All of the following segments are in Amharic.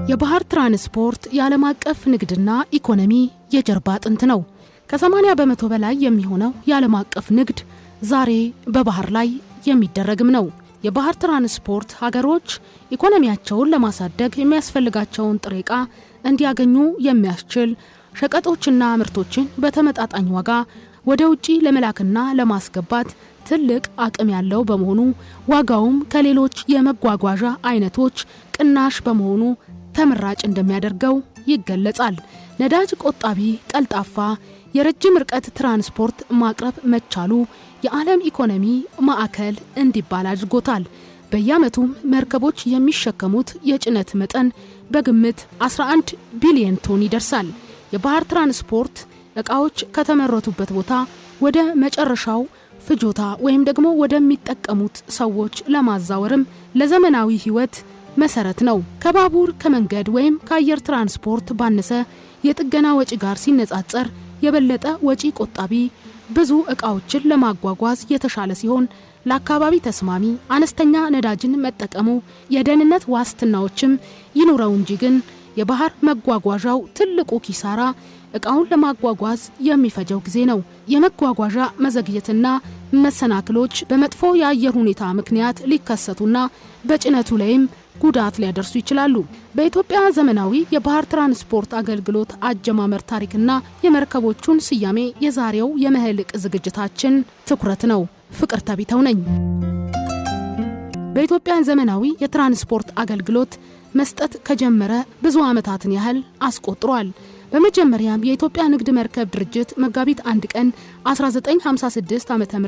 የባህር ትራንስፖርት የዓለም አቀፍ ንግድና ኢኮኖሚ የጀርባ አጥንት ነው። ከ80% በላይ የሚሆነው የዓለም አቀፍ ንግድ ዛሬ በባህር ላይ የሚደረግም ነው። የባህር ትራንስፖርት ሀገሮች ኢኮኖሚያቸውን ለማሳደግ የሚያስፈልጋቸውን ጥሬ ዕቃ እንዲያገኙ የሚያስችል ሸቀጦችና ምርቶችን በተመጣጣኝ ዋጋ ወደ ውጪ ለመላክና ለማስገባት ትልቅ አቅም ያለው በመሆኑ ዋጋውም ከሌሎች የመጓጓዣ አይነቶች ቅናሽ በመሆኑ ተመራጭ እንደሚያደርገው ይገለጻል። ነዳጅ ቆጣቢ፣ ቀልጣፋ የረጅም ርቀት ትራንስፖርት ማቅረብ መቻሉ የዓለም ኢኮኖሚ ማዕከል እንዲባል አድርጎታል። በየዓመቱም መርከቦች የሚሸከሙት የጭነት መጠን በግምት 11 ቢሊዮን ቶን ይደርሳል። የባህር ትራንስፖርት ዕቃዎች ከተመረቱበት ቦታ ወደ መጨረሻው ፍጆታ ወይም ደግሞ ወደሚጠቀሙት ሰዎች ለማዛወርም ለዘመናዊ ህይወት መሰረት ነው። ከባቡር ከመንገድ ወይም ከአየር ትራንስፖርት ባነሰ የጥገና ወጪ ጋር ሲነጻጸር የበለጠ ወጪ ቆጣቢ፣ ብዙ ዕቃዎችን ለማጓጓዝ የተሻለ ሲሆን ለአካባቢ ተስማሚ፣ አነስተኛ ነዳጅን መጠቀሙ የደህንነት ዋስትናዎችም ይኑረው እንጂ ግን የባህር መጓጓዣው ትልቁ ኪሳራ ዕቃውን ለማጓጓዝ የሚፈጀው ጊዜ ነው። የመጓጓዣ መዘግየትና መሰናክሎች በመጥፎ የአየር ሁኔታ ምክንያት ሊከሰቱና በጭነቱ ላይም ጉዳት ሊያደርሱ ይችላሉ። በኢትዮጵያ ዘመናዊ የባህር ትራንስፖርት አገልግሎት አጀማመር ታሪክና የመርከቦቹን ስያሜ የዛሬው የመህልቅ ዝግጅታችን ትኩረት ነው። ፍቅርተ ቢተው ነኝ። በኢትዮጵያ ዘመናዊ የትራንስፖርት አገልግሎት መስጠት ከጀመረ ብዙ ዓመታትን ያህል አስቆጥሯል። በመጀመሪያም የኢትዮጵያ ንግድ መርከብ ድርጅት መጋቢት 1 ቀን 1956 ዓ.ም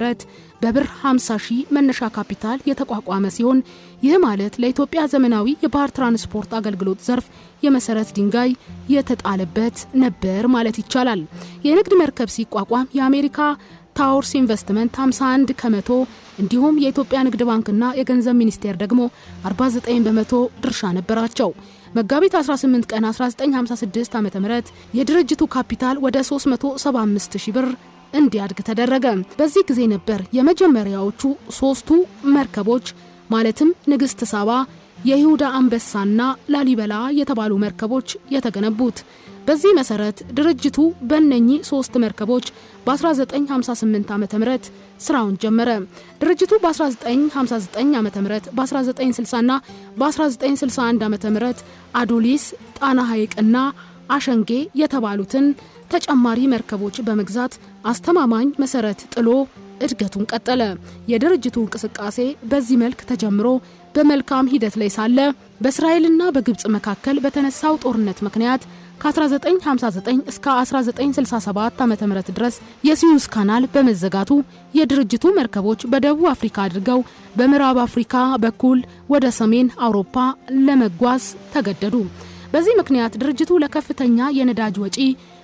በብር 50,000 መነሻ ካፒታል የተቋቋመ ሲሆን ይህ ማለት ለኢትዮጵያ ዘመናዊ የባህር ትራንስፖርት አገልግሎት ዘርፍ የመሰረት ድንጋይ የተጣለበት ነበር ማለት ይቻላል። የንግድ መርከብ ሲቋቋም የአሜሪካ ታወርስ ኢንቨስትመንት 51% እንዲሁም የኢትዮጵያ ንግድ ባንክና የገንዘብ ሚኒስቴር ደግሞ 49% ድርሻ ነበራቸው። መጋቢት 18 ቀን 1956 ዓ.ም የድርጅቱ ካፒታል ወደ 375,000 ብር እንዲያድግ ተደረገ። በዚህ ጊዜ ነበር የመጀመሪያዎቹ 3ቱ መርከቦች ማለትም ንግስት ሳባ፣ የይሁዳ አንበሳና ላሊበላ የተባሉ መርከቦች የተገነቡት። በዚህ መሰረት ድርጅቱ በእነኚህ 3 መርከቦች በ1958 ዓ.ም ስራውን ጀመረ። ድርጅቱ በ1959 ዓ.ም በ1960ና በ1961 ዓ.ም አዶሊስ፣ ጣና ሐይቅና አሸንጌ የተባሉትን ተጨማሪ መርከቦች በመግዛት አስተማማኝ መሰረት ጥሎ እድገቱን ቀጠለ። የድርጅቱ እንቅስቃሴ በዚህ መልክ ተጀምሮ በመልካም ሂደት ላይ ሳለ በእስራኤልና በግብጽ መካከል በተነሳው ጦርነት ምክንያት ከ1959 እስከ 1967 ዓ.ም ድረስ የሱዌዝ ካናል በመዘጋቱ የድርጅቱ መርከቦች በደቡብ አፍሪካ አድርገው በምዕራብ አፍሪካ በኩል ወደ ሰሜን አውሮፓ ለመጓዝ ተገደዱ። በዚህ ምክንያት ድርጅቱ ለከፍተኛ የነዳጅ ወጪ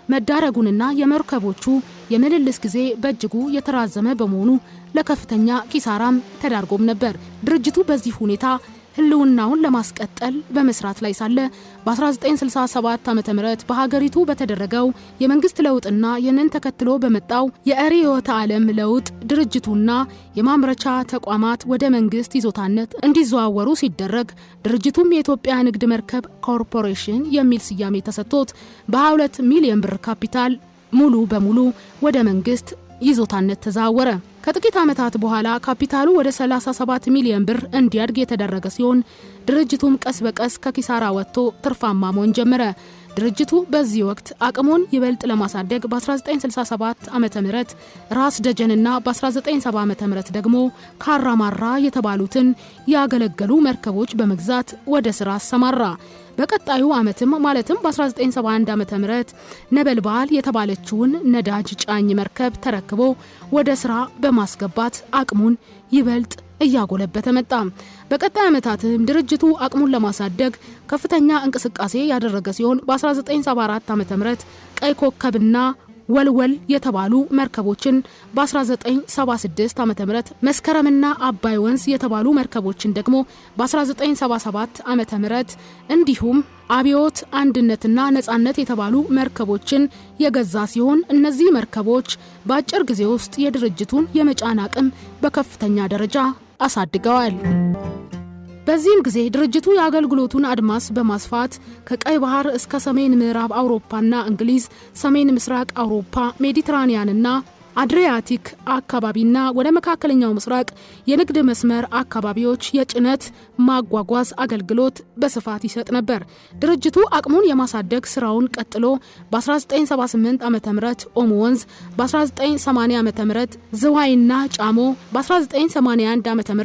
መዳረጉንና የመርከቦቹ የምልልስ ጊዜ በእጅጉ የተራዘመ በመሆኑ ለከፍተኛ ኪሳራም ተዳርጎም ነበር። ድርጅቱ በዚህ ሁኔታ ህልውናውን ለማስቀጠል በመስራት ላይ ሳለ በ1967 ዓ.ም በሀገሪቱ በተደረገው የመንግስት ለውጥና ይህንን ተከትሎ በመጣው የርዕዮተ ዓለም ለውጥ ድርጅቱና የማምረቻ ተቋማት ወደ መንግስት ይዞታነት እንዲዘዋወሩ ሲደረግ ድርጅቱም የኢትዮጵያ ንግድ መርከብ ኮርፖሬሽን የሚል ስያሜ ተሰጥቶት በ22 ሚሊዮን ብር ካፒታል ሙሉ በሙሉ ወደ መንግስት ይዞታነት ተዛወረ። ከጥቂት ዓመታት በኋላ ካፒታሉ ወደ 37 ሚሊዮን ብር እንዲያድግ የተደረገ ሲሆን ድርጅቱም ቀስ በቀስ ከኪሳራ ወጥቶ ትርፋማ መሆን ጀመረ። ድርጅቱ በዚህ ወቅት አቅሙን ይበልጥ ለማሳደግ በ1967 ዓ.ም ራስ ደጀንና በ1970 ዓ.ም ደግሞ ካራማራ የተባሉትን ያገለገሉ መርከቦች በመግዛት ወደ ስራ አሰማራ። በቀጣዩ ዓመትም ማለትም በ1971 ዓ.ም ነበልባል የተባለችውን ነዳጅ ጫኝ መርከብ ተረክቦ ወደ ስራ በማስገባት አቅሙን ይበልጥ እያጎለበተ መጣ። በቀጣይ ዓመታትም ድርጅቱ አቅሙን ለማሳደግ ከፍተኛ እንቅስቃሴ ያደረገ ሲሆን በ1974 ዓ.ም ቀይ ኮከብና ወልወል የተባሉ መርከቦችን በ1976 ዓ.ም መስከረምና አባይ ወንዝ የተባሉ መርከቦችን ደግሞ በ1977 ዓ.ም እንዲሁም አብዮት፣ አንድነትና ነጻነት የተባሉ መርከቦችን የገዛ ሲሆን እነዚህ መርከቦች በአጭር ጊዜ ውስጥ የድርጅቱን የመጫን አቅም በከፍተኛ ደረጃ አሳድገዋል። በዚህም ጊዜ ድርጅቱ የአገልግሎቱን አድማስ በማስፋት ከቀይ ባህር እስከ ሰሜን ምዕራብ አውሮፓና እንግሊዝ፣ ሰሜን ምስራቅ አውሮፓ፣ ሜዲትራኒያንና አድሪያቲክ አካባቢና ወደ መካከለኛው ምስራቅ የንግድ መስመር አካባቢዎች የጭነት ማጓጓዝ አገልግሎት በስፋት ይሰጥ ነበር። ድርጅቱ አቅሙን የማሳደግ ስራውን ቀጥሎ በ1978 ዓ.ም ኦሞ ወንዝ፣ በ1980 ዓ.ም ዝዋይና ጫሞ፣ በ1981 ዓ.ም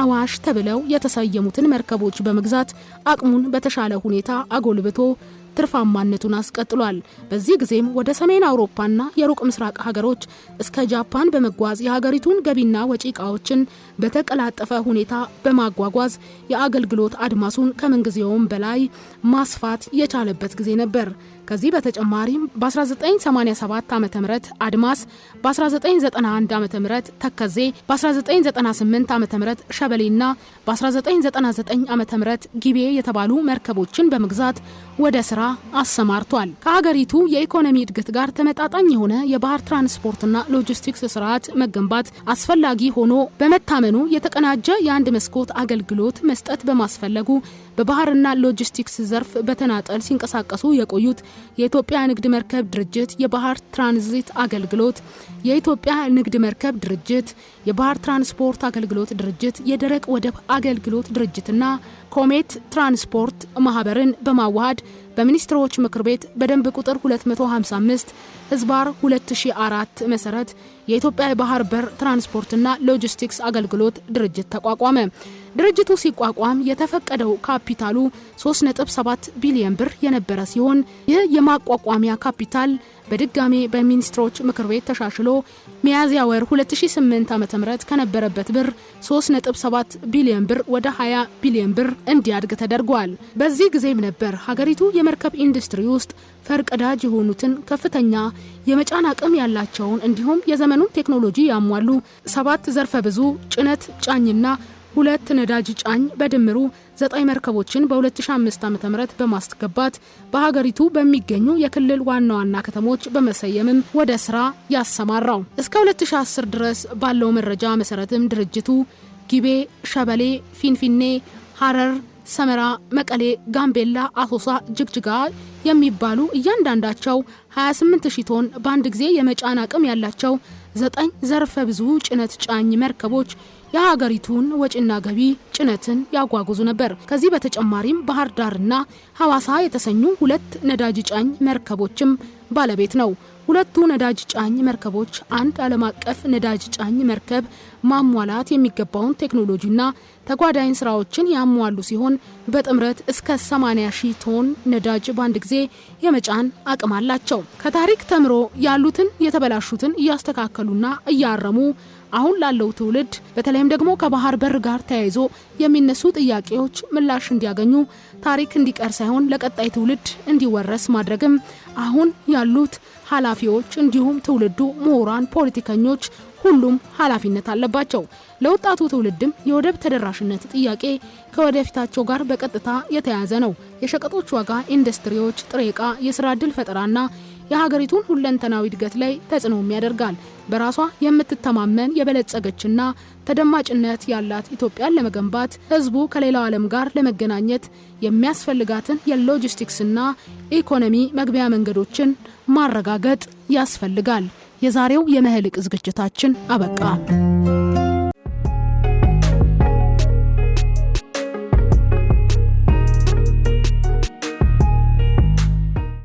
አዋሽ ተብለው የተሰየሙትን መርከቦች በመግዛት አቅሙን በተሻለ ሁኔታ አጎልብቶ ትርፋማነቱን አስቀጥሏል። በዚህ ጊዜም ወደ ሰሜን አውሮፓና የሩቅ ምስራቅ ሀገሮች እስከ ጃፓን በመጓዝ የሀገሪቱን ገቢና ወጪ ዕቃዎችን በተቀላጠፈ ሁኔታ በማጓጓዝ የአገልግሎት አድማሱን ከምንጊዜውም በላይ ማስፋት የቻለበት ጊዜ ነበር። ከዚህ በተጨማሪም በ1987 ዓ.ም አድማስ፣ በ1991 ዓ.ም ተከዜ፣ በ1998 ዓ.ም ሸበሌና በ1999 ዓ.ም ጊቤ የተባሉ መርከቦችን በመግዛት ወደ ስራ አሰማርቷል። ከሀገሪቱ የኢኮኖሚ እድገት ጋር ተመጣጣኝ የሆነ የባህር ትራንስፖርትና ሎጂስቲክስ ስርዓት መገንባት አስፈላጊ ሆኖ በመታመኑ የተቀናጀ የአንድ መስኮት አገልግሎት መስጠት በማስፈለጉ በባህርና ሎጂስቲክስ ዘርፍ በተናጠል ሲንቀሳቀሱ የቆዩት የኢትዮጵያ ንግድ መርከብ ድርጅት የባህር ትራንዚት አገልግሎት፣ የኢትዮጵያ ንግድ መርከብ ድርጅት፣ የባህር ትራንስፖርት አገልግሎት ድርጅት፣ የደረቅ ወደብ አገልግሎት ድርጅትና ኮሜት ትራንስፖርት ማህበርን በማዋሃድ በሚኒስትሮች ምክር ቤት በደንብ ቁጥር 255 ህዝባር 2004 መሰረት የኢትዮጵያ የባህር በር ትራንስፖርትና ሎጂስቲክስ አገልግሎት ድርጅት ተቋቋመ። ድርጅቱ ሲቋቋም የተፈቀደው ካፒታሉ 3.7 ቢሊዮን ብር የነበረ ሲሆን ይህ የማቋቋሚያ ካፒታል በድጋሜ በሚኒስትሮች ምክር ቤት ተሻሽሎ ሚያዝያ ወር 2008 ዓ.ም ከነበረበት ብር 3.7 ቢሊዮን ብር ወደ 20 ቢሊዮን ብር እንዲያድግ ተደርጓል። በዚህ ጊዜም ነበር ሀገሪቱ የመርከብ ኢንዱስትሪ ውስጥ ፈርቀዳጅ የሆኑትን ከፍተኛ የመጫን አቅም ያላቸውን እንዲሁም የዘመኑን ቴክኖሎጂ ያሟሉ 7 ዘርፈ ብዙ ጭነት ጫኝና 2 ነዳጅ ጫኝ በድምሩ 9 መርከቦችን በ2005 ዓ.ም በማስገባት በሀገሪቱ በሚገኙ የክልል ዋና ዋና ከተሞች በመሰየምም ወደ ስራ ያሰማራው። እስከ 2010 ድረስ ባለው መረጃ መሰረትም ድርጅቱ ጊቤ፣ ሸበሌ፣ ፊንፊኔ፣ ሐረር፣ ሰመራ፣ መቀሌ፣ ጋምቤላ፣ አሶሳ፣ ጅግጅጋ የሚባሉ እያንዳንዳቸው 28000 ቶን በአንድ ጊዜ የመጫን አቅም ያላቸው 9 ዘርፈ ብዙ ጭነት ጫኝ መርከቦች የሀገሪቱን ወጪና ገቢ ጭነትን ያጓጉዙ ነበር። ከዚህ በተጨማሪም ባህር ዳርና ሐዋሳ የተሰኙ 2 ነዳጅ ጫኝ መርከቦችም ባለቤት ነው። 2 ነዳጅ ጫኝ መርከቦች አንድ ዓለም አቀፍ ነዳጅ ጫኝ መርከብ ማሟላት የሚገባውን ቴክኖሎጂና ተጓዳኝ ስራዎችን ያሟሉ ሲሆን በጥምረት እስከ 80000 ቶን ነዳጅ በአንድ ጊዜ የመጫን አቅም አላቸው። ከታሪክ ተምሮ ያሉትን የተበላሹትን እያስተካከሉና እያረሙ አሁን ላለው ትውልድ በተለይም ደግሞ ከባህር በር ጋር ተያይዞ የሚነሱ ጥያቄዎች ምላሽ እንዲያገኙ ታሪክ እንዲቀር ሳይሆን ለቀጣይ ትውልድ እንዲወረስ ማድረግም አሁን ያሉት ኃላፊዎች እንዲሁም ትውልዱ፣ ምሁራን፣ ፖለቲከኞች ሁሉም ኃላፊነት አለባቸው። ለወጣቱ ትውልድም የወደብ ተደራሽነት ጥያቄ ከወደፊታቸው ጋር በቀጥታ የተያያዘ ነው። የሸቀጦች ዋጋ፣ ኢንዱስትሪዎች፣ ጥሬ ዕቃ፣ የስራ ዕድል ፈጠራና የሀገሪቱን ሁለንተናዊ እድገት ላይ ተጽዕኖም ያደርጋል። በራሷ የምትተማመን የበለጸገችና ተደማጭነት ያላት ኢትዮጵያን ለመገንባት ህዝቡ ከሌላው ዓለም ጋር ለመገናኘት የሚያስፈልጋትን የሎጂስቲክስና ኢኮኖሚ መግቢያ መንገዶችን ማረጋገጥ ያስፈልጋል። የዛሬው የመህልቅ ዝግጅታችን አበቃ።